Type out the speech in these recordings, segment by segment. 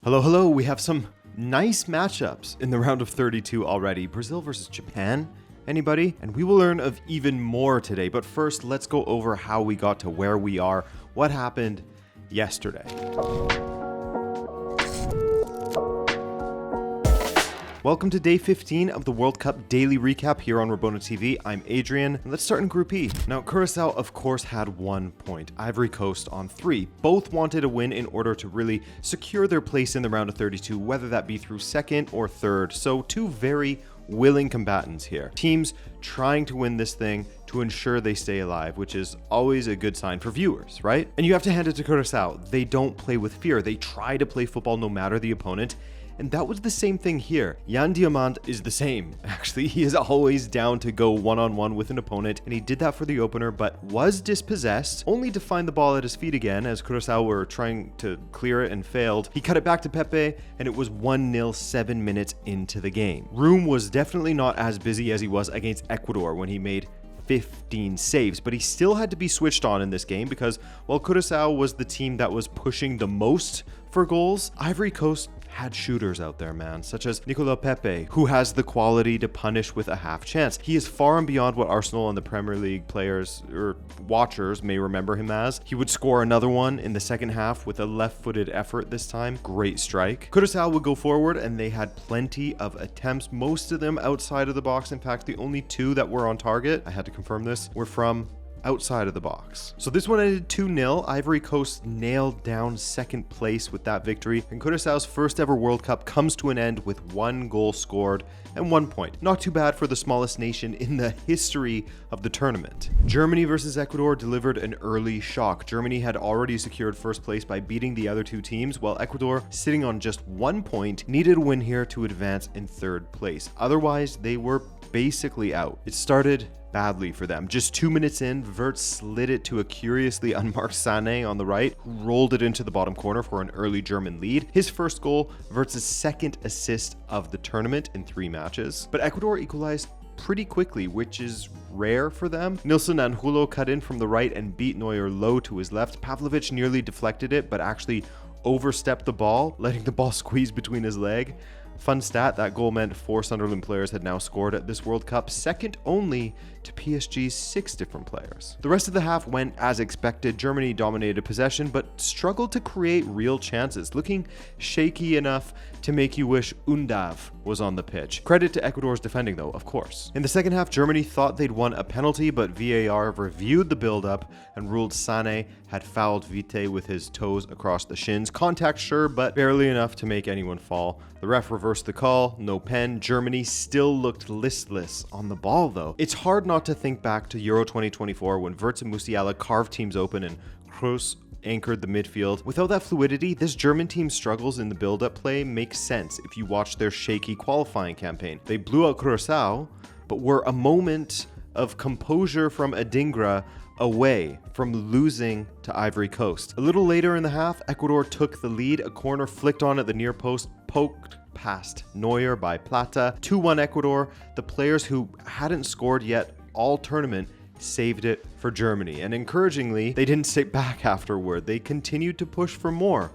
Hello, hello. We have some nice matchups in the round of 32 already. Brazil versus Japan. Anybody? And we will learn of even more today. But first, let's go over how we got to where we are, what happened yesterday. Welcome to day 15 of the World Cup Daily Recap here on Rabona TV. I'm Adrian, and let's start in Group E. Now, Curacao, of course, had 1 point. Ivory Coast on 3. Both wanted a win in order to really secure their place in the round of 32, whether that be through second or third. So, two very willing combatants here. Teams trying to win this thing to ensure they stay alive, which is always a good sign for viewers, right? And you have to hand it to Curacao. They don't play with fear. They try to play football no matter the opponent. And that was the same thing here. Jan Diamant is the same. Actually, he is always down to go one-on-one with an opponent, and he did that for the opener, but was dispossessed, only to find the ball at his feet again as Curacao were trying to clear it and failed. He cut it back to Pepe, and it was 1-0 7 minutes into the game. Room was definitely not as busy as he was against Ecuador when he made 15 saves, but he still had to be switched on in this game because while Curacao was the team that was pushing the most for goals, Ivory Coast had shooters out there, man, such as Nicolas Pepe, who has the quality to punish with a half chance. He is far and beyond what Arsenal and the Premier League players or watchers may remember him as. He would score another one in the second half with a left-footed effort this time. Great strike. Curacao would go forward, and they had plenty of attempts, most of them outside of the box. In fact, the only two that were on target, I had to confirm this, were from outside of the box. So this one ended 2-0. Ivory Coast nailed down second place with that victory, and Curaçao's first ever World Cup comes to an end with 1 goal scored and 1 point. Not too bad for the smallest nation in the history of the tournament. Germany versus Ecuador delivered an early shock. Germany had already secured first place by beating the other two teams, while Ecuador, sitting on just 1 point, needed a win here to advance in third place. Otherwise, they were basically out. It started badly for them. Just 2 minutes in, Wirtz slid it to a curiously unmarked Sané on the right, who rolled it into the bottom corner for an early German lead. His first goal, Wirtz's second assist of the tournament in 3 matches. But Ecuador equalized pretty quickly, which is rare for them. Nilson Angulo cut in from the right and beat Neuer low to his left. Pavlovic nearly deflected it, but actually overstepped the ball, letting the ball squeeze between his leg. Fun stat, that goal meant 4 Sunderland players had now scored at this World Cup, second only to PSG's 6 different players. The rest of the half went as expected. Germany dominated possession, but struggled to create real chances, looking shaky enough to make you wish Undav was on the pitch. Credit to Ecuador's defending though, of course. In the second half, Germany thought they'd won a penalty, but VAR reviewed the build-up and ruled Sané had fouled Vite with his toes across the shins. Contact sure, but barely enough to make anyone fall. The ref reversed the call, no pen. Germany still looked listless on the ball though. It's hard not to think back to Euro 2024 when Wirtz and Musiala carved teams open and Kroos anchored the midfield. Without that fluidity, this German team's struggles in the build-up play make sense if you watch their shaky qualifying campaign. They blew out Curaçao, but were a moment of composure from Adingra away from losing to Ivory Coast. A little later in the half, Ecuador took the lead. A corner flicked on at the near post, poked past Neuer by Plata. 2-1 Ecuador. The players who hadn't scored yet all tournament saved it for Germany. And encouragingly, they didn't sit back afterward. They continued to push for more.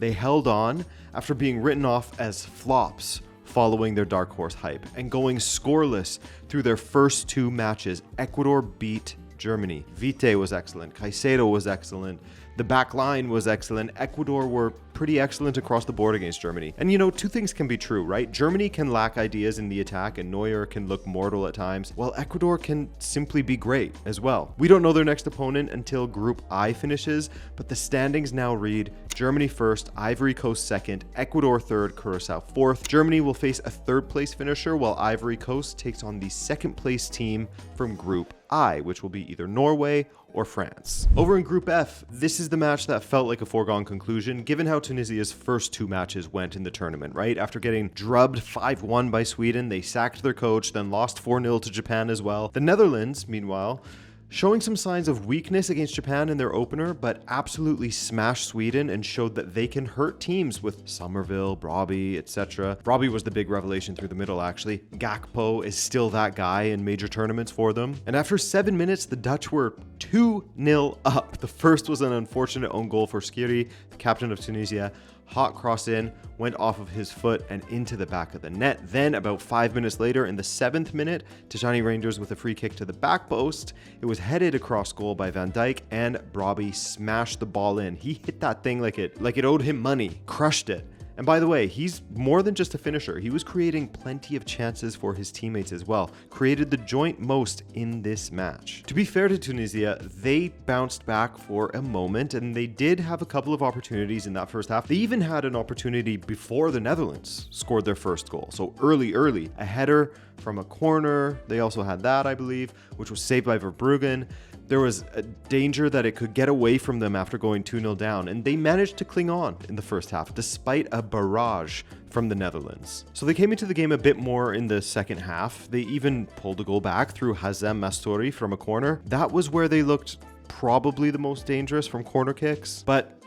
They held on after being written off as flops following their dark horse hype and going scoreless through their first 2 matches. Ecuador beat Germany. Vite was excellent. Caicedo was excellent. The back line was excellent. Ecuador were pretty excellent across the board against Germany. And you know, 2 things can be true, right? Germany can lack ideas in the attack and Neuer can look mortal at times, while Ecuador can simply be great as well. We don't know their next opponent until Group I finishes, but the standings now read Germany first, Ivory Coast second, Ecuador third, Curacao fourth. Germany will face a 3rd place finisher, while Ivory Coast takes on the 2nd place team from Group I, which will be either Norway or France. Over in Group F, this is the match that felt like a foregone conclusion, given how Tunisia's first 2 matches went in the tournament, right? After getting drubbed 5-1 by Sweden, they sacked their coach, then lost 4-0 to Japan as well. The Netherlands, meanwhile, showing some signs of weakness against Japan in their opener, but absolutely smashed Sweden and showed that they can hurt teams with Somerville, Brobbey, etc. Brobbey was the big revelation through the middle, actually. Gakpo is still that guy in major tournaments for them. And after 7 minutes, the Dutch were 2-0 up. The first was an unfortunate own goal for Skiri, the captain of Tunisia. hot cross in, went off of his foot and into the back of the net. Then about 5 minutes later, in the 7th minute, Tijani Rangers with a free kick to the back post. It was headed across goal by Van Dijk, and Robbie smashed the ball in. He hit that thing like it owed him money, crushed it. And by the way, he's more than just a finisher. He was creating plenty of chances for his teammates as well. Created the joint most in this match. To be fair to Tunisia, they bounced back for a moment, and they did have a couple of opportunities in that first half. They even had an opportunity before the Netherlands scored their first goal. So early, a header from a corner. They also had that, I believe, which was saved by Verbruggen. There was a danger that it could get away from them after going 2-0 down, and they managed to cling on in the first half, despite a barrage from the Netherlands. So they came into the game a bit more in the second half. They even pulled a goal back through Hazem Mastouri from a corner. That was where they looked probably the most dangerous from corner kicks, but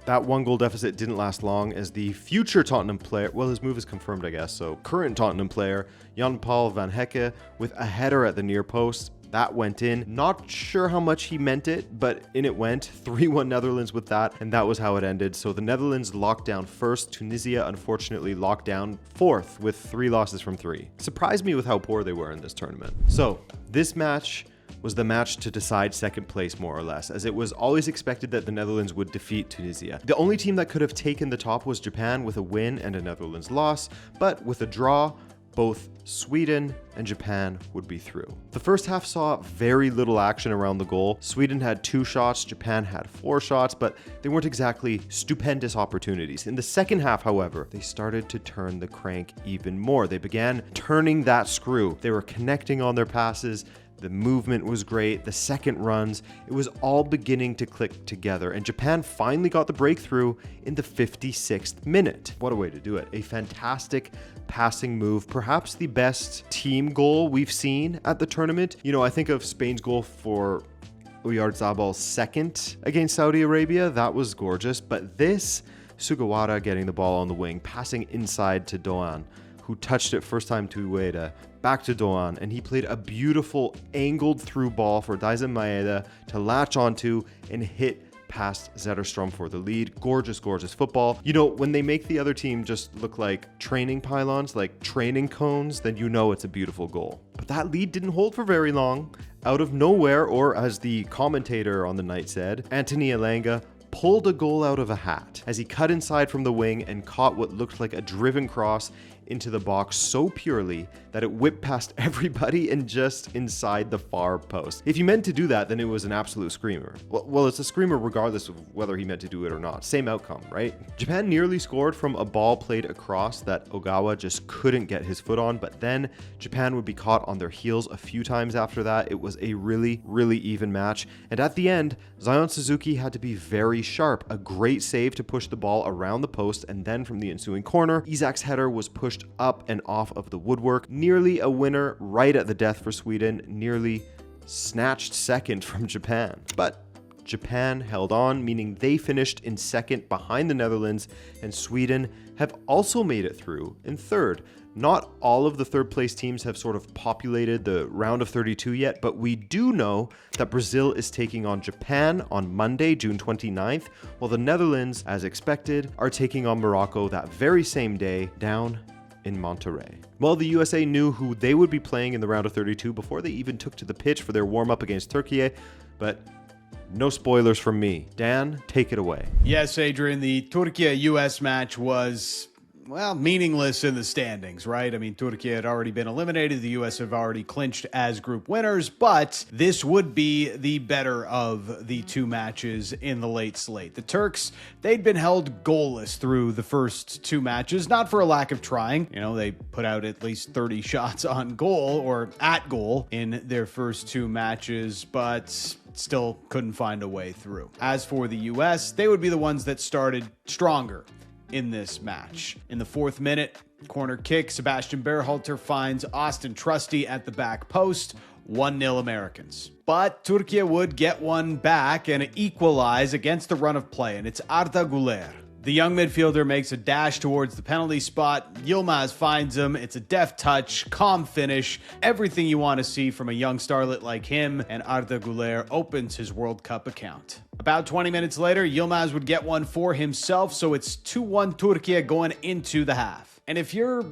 that 1-goal deficit didn't last long, as the future Tottenham player, well, his move is confirmed, I guess, so current Tottenham player, Jan-Paul van Hecke, with a header at the near post. That went in. Not sure how much he meant it, but in it went. 3-1 Netherlands with that, and that was how it ended. So the Netherlands locked down first. Tunisia, unfortunately, locked down fourth with 3 losses from 3. Surprised me with how poor they were in this tournament. So this match was the match to decide second place, more or less, as it was always expected that the Netherlands would defeat Tunisia. The only team that could have taken the top was Japan with a win and a Netherlands loss, but with a draw, both Sweden and Japan would be through. The first half saw very little action around the goal. Sweden had 2 shots, Japan had 4 shots, but they weren't exactly stupendous opportunities. In the second half, however, they started to turn the crank even more. They began turning that screw. They were connecting on their passes. The movement was great. The second runs, it was all beginning to click together. And Japan finally got the breakthrough in the 56th minute. What a way to do it. A fantastic passing move. Perhaps the best team goal we've seen at the tournament. You know, I think of Spain's goal for Oyarzábal's second against Saudi Arabia. That was gorgeous. But this, Sugawara getting the ball on the wing, passing inside to Doan, who touched it first time to Ueda, back to Doan, and he played a beautiful angled through ball for Daisen Maeda to latch onto and hit past Zetterstrom for the lead. Gorgeous, gorgeous football. You know, when they make the other team just look like training pylons, like training cones, then you know it's a beautiful goal. But that lead didn't hold for very long. Out of nowhere, or as the commentator on the night said, Anthony Elanga pulled a goal out of a hat as he cut inside from the wing and caught what looked like a driven cross into the box so purely that it whipped past everybody and just inside the far post. If you meant to do that, then it was an absolute screamer. Well, it's a screamer regardless of whether he meant to do it or not. Same outcome, right? Japan nearly scored from a ball played across that Ogawa just couldn't get his foot on, but then Japan would be caught on their heels a few times after that. It was a really, really even match. And at the end, Zion Suzuki had to be very sharp. A great save to push the ball around the post, and then from the ensuing corner, Isak's header was pushed up and off of the woodwork. Nearly a winner right at the death for Sweden, nearly snatched second from Japan. But Japan held on, meaning they finished in second behind the Netherlands, and Sweden have also made it through in third. Not all of the third place teams have sort of populated the round of 32 yet, but we do know that Brazil is taking on Japan on Monday, June 29th, while the Netherlands, as expected, are taking on Morocco that very same day down in Monterrey. Well, the USA knew who they would be playing in the round of 32 before they even took to the pitch for their warm-up against Türkiye, but no spoilers from me. Dan, take it away. Yes, Adrian, the Türkiye-US match was, well, meaningless in the standings, right? I mean, Türkiye had already been eliminated. The U.S. have already clinched as group winners, but this would be the better of the 2 matches in the late slate. The Turks, they'd been held goalless through the first 2 matches, not for a lack of trying. You know, they put out at least 30 shots on goal or at goal in their first 2 matches, but still couldn't find a way through. As for the U.S., they would be the ones that started stronger in this match. In the 4th minute, corner kick, Sebastian Berhalter finds Austin Trusty at the back post, 1-0 Americans. But Türkiye would get one back and equalize against the run of play, and it's Arda Güler The young midfielder makes a dash towards the penalty spot. Yilmaz finds him. It's a deft touch, calm finish, everything you want to see from a young starlet like him, and Arda Güler opens his World Cup account. About 20 minutes later, Yilmaz would get one for himself, so it's 2-1 Türkiye going into the half. And if you're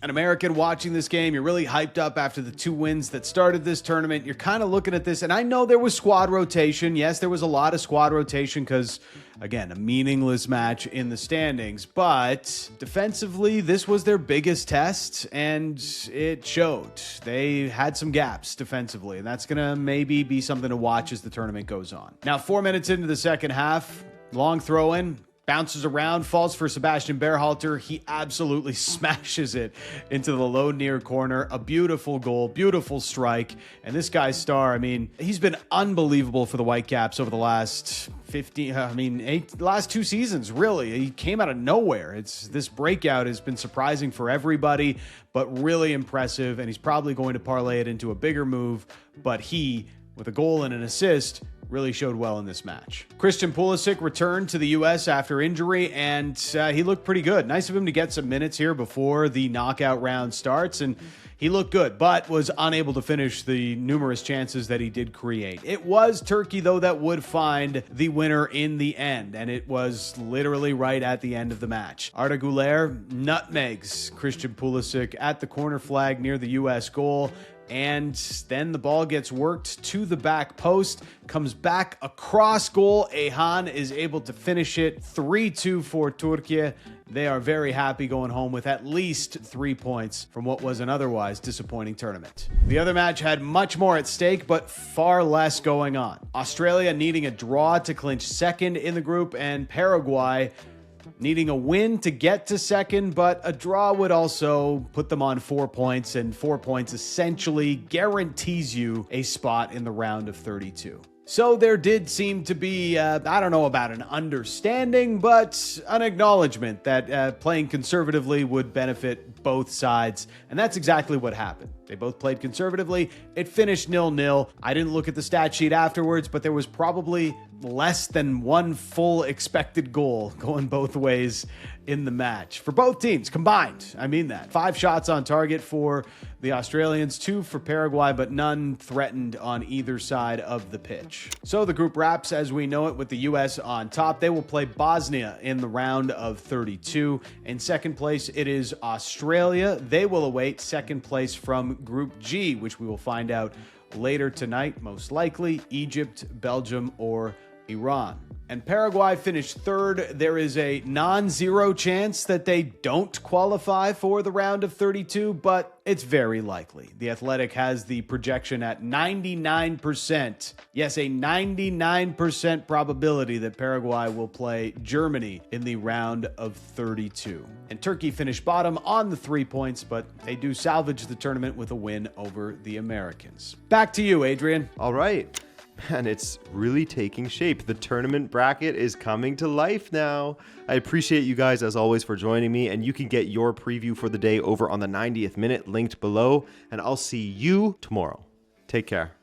an American watching this game, you're really hyped up after the 2 wins that started this tournament. You're kind of looking at this, and I know there was squad rotation. Yes, there was a lot of squad rotation because, again, a meaningless match in the standings. But defensively, this was their biggest test, and it showed. They had some gaps defensively, and that's going to maybe be something to watch as the tournament goes on. Now, 4 minutes into the second half, long throw-in. Bounces around, falls for Sebastian Berhalter. He absolutely smashes it into the low near corner. A beautiful goal, beautiful strike. And this guy's star, I mean, he's been unbelievable for the Whitecaps over the last last 2 seasons, really. He came out of nowhere. This breakout has been surprising for everybody, but really impressive. And he's probably going to parlay it into a bigger move. But he, with a goal and an assist, really showed well in this match. Christian Pulisic returned to the U.S. after injury, and he looked pretty good. Nice of him to get some minutes here before the knockout round starts, and he looked good, but was unable to finish the numerous chances that he did create. It was Turkey, though, that would find the winner in the end, and it was literally right at the end of the match. Arda Güler nutmegs Christian Pulisic at the corner flag near the U.S. goal, and then the ball gets worked to the back post, comes back across goal. Ayhan is able to finish it. 3-2 for Türkiye. They are very happy going home with at least 3 points from what was an otherwise disappointing tournament. The other match had much more at stake, but far less going on. Australia needing a draw to clinch second in the group, and Paraguay needing a win to get to second, but a draw would also put them on 4 points, and 4 points essentially guarantees you a spot in the round of 32. So there did seem to be, I don't know about an understanding, but an acknowledgement that playing conservatively would benefit both sides. And that's exactly what happened. They both played conservatively. It finished 0-0. I didn't look at the stat sheet afterwards, but there was probably less than one full expected goal going both ways in the match for both teams combined. I mean that. 5 shots on target for the Australians, 2 for Paraguay, but none threatened on either side of the pitch. So the group wraps as we know it with the U.S. on top. They will play Bosnia in the round of 32. In second place, it is Australia. They will await second place from Group G, which we will find out later tonight, most likely Egypt, Belgium, or Iran. And Paraguay finished third. There is a non-zero chance that they don't qualify for the round of 32, but it's very likely. The Athletic has the projection at 99%. Yes, a 99% probability that Paraguay will play Germany in the round of 32. And Turkey finished bottom on the 3 points, but they do salvage the tournament with a win over the Americans. Back to you, Adrian. All right. Man, it's really taking shape. The tournament bracket is coming to life now. I appreciate you guys, as always, for joining me, and you can get your preview for the day over on the 90th minute linked below, and I'll see you tomorrow. Take care.